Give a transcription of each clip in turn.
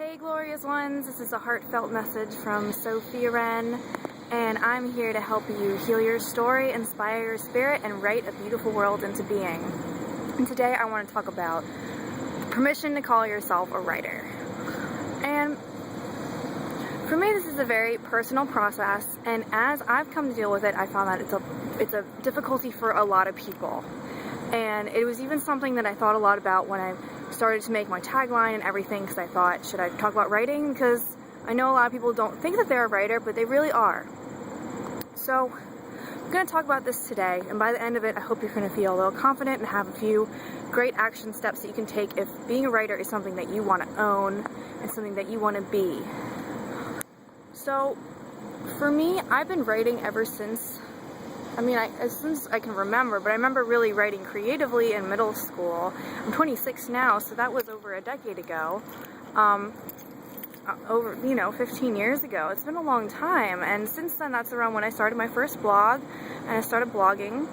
Hey glorious ones, this is a heartfelt message from Sophia Wren, and I'm here to help you heal your story, inspire your spirit, and write a beautiful world into being. And today I want to talk about permission to call yourself a writer. And for me, this is a very personal process, and as I've come to deal with it, I found that it's a difficulty for a lot of people. And it was even something that I thought a lot about when I started to make my tagline and everything, because I thought, should I talk about writing? Because I know a lot of people don't think that they're a writer, but they really are. So I'm going to talk about this today, and by the end of it, I hope you're going to feel a little confident and have a few great action steps that you can take if being a writer is something that you want to own and something that you want to be. So for me, I've been writing ever since since I can remember, but I remember really writing creatively in middle school. I'm 26 now, so that was over a decade ago. Over 15 years ago. It's been a long time, and since then, that's around when I started my first blog, and I started blogging.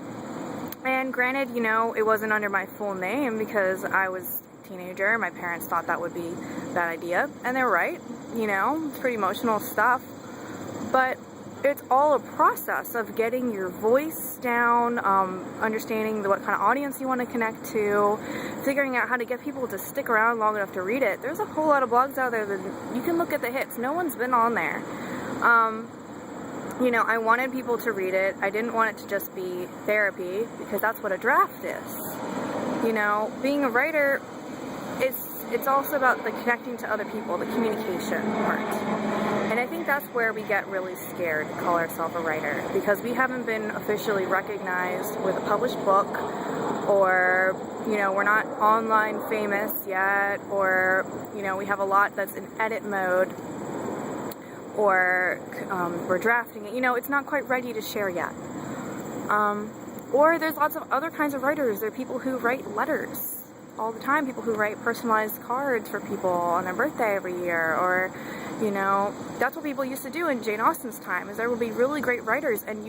And granted, it wasn't under my full name because I was a teenager. My parents thought that would be a bad idea, and they're right. It's pretty emotional stuff, but it's all a process of getting your voice down, understanding what kind of audience you want to connect to, figuring out how to get people to stick around long enough to read it. There's a whole lot of blogs out there that you can look at the hits. No one's been on there. I wanted people to read it. I didn't want it to just be therapy, because that's what a draft is. Being a writer, it's also about the connecting to other people, the communication part. And I think that's where we get really scared to call ourselves a writer, because we haven't been officially recognized with a published book, or, we're not online famous yet, or, we have a lot that's in edit mode, or we're drafting it. It's not quite ready to share yet. Or there's lots of other kinds of writers. There are people who write letters all the time, people who write personalized cards for people on their birthday every year, or that's what people used to do in Jane Austen's time. Is there would be really great writers, and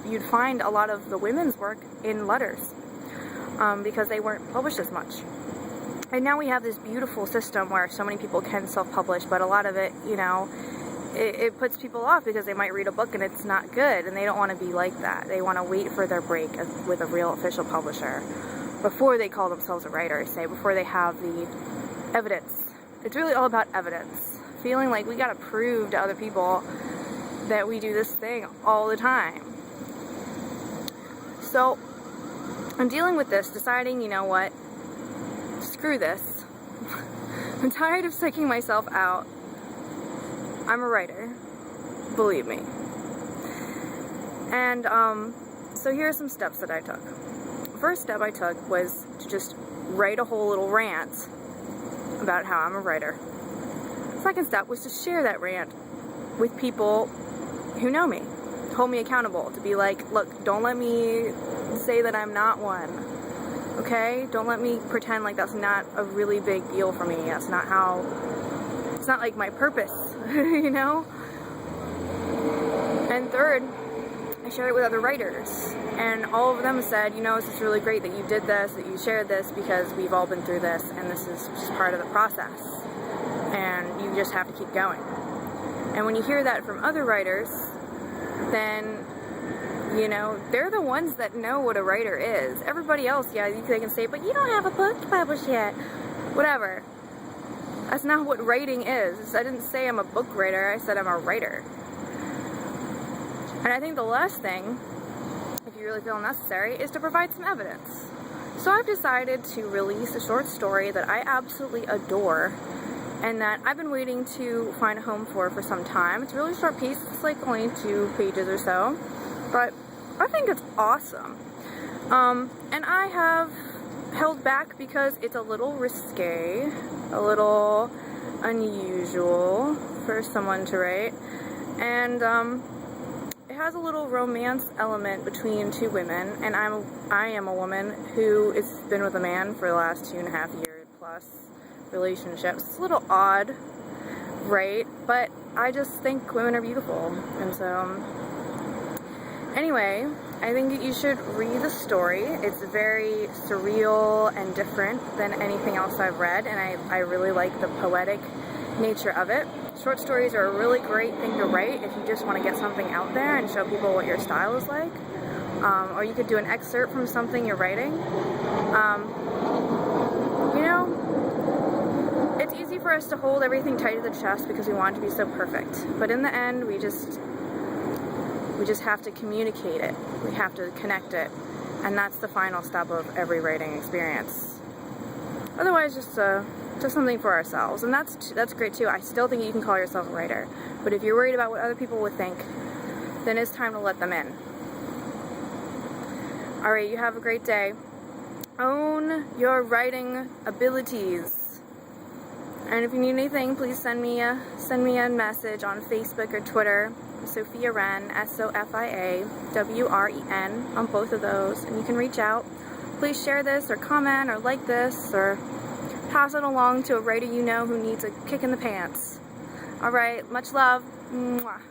you'd find a lot of the women's work in letters, because they weren't published as much. And now we have this beautiful system where so many people can self-publish, but a lot of it, it puts people off because they might read a book and it's not good, and they don't want to be like that. They want to wait for their break with a real official publisher before they call themselves a writer, before they have the evidence. It's really all about evidence. Feeling like we gotta prove to other people that we do this thing all the time. So I'm dealing with this, deciding, what, screw this. I'm tired of psyching myself out. I'm a writer, believe me. And so here are some steps that I took. First step I took was to just write a whole little rant about how I'm a writer. Second step was to share that rant with people who know me, hold me accountable, to be like, look, don't let me say that I'm not one, okay? Don't let me pretend like that's not a really big deal for me. That's not it's not like my purpose, And third, I shared it with other writers, and all of them said, this is really great that you did this, that you shared this, because we've all been through this, and this is just part of the process, and you just have to keep going. And when you hear that from other writers, then, they're the ones that know what a writer is. Everybody else, they can say, but you don't have a book published yet. Whatever. That's not what writing is. I didn't say I'm a book writer, I said I'm a writer. And I think the last thing, if you really feel necessary, is to provide some evidence. So I've decided to release a short story that I absolutely adore, and that I've been waiting to find a home for some time. It's a really short piece. It's like only 2 pages or so, but I think it's awesome. And I have held back because it's a little risque, a little unusual for someone to write, and it has a little romance element between 2 women, and I am a woman who has been with a man for the last 2.5 years plus relationships. It's a little odd, right? But I just think women are beautiful, and so anyway, I think that you should read the story. It's very surreal and different than anything else I've read, and I really like the poetic nature of it. Short stories are a really great thing to write if you just want to get something out there and show people what your style is like. Or you could do an excerpt from something you're writing. You know, it's easy for us to hold everything tight to the chest because we want it to be so perfect. But in the end, we just have to communicate it. We have to connect it. And that's the final step of every writing experience. Otherwise, just something for ourselves. And that's great too. I still think you can call yourself a writer. But if you're worried about what other people would think, then it's time to let them in. Alright, you have a great day. Own your writing abilities. And if you need anything, please send me a message on Facebook or Twitter. Sophia Wren, SOFIAWREN on both of those, and you can reach out. Please share this or comment or like this or pass it along to a writer you know who needs a kick in the pants. Alright, much love. Mwah.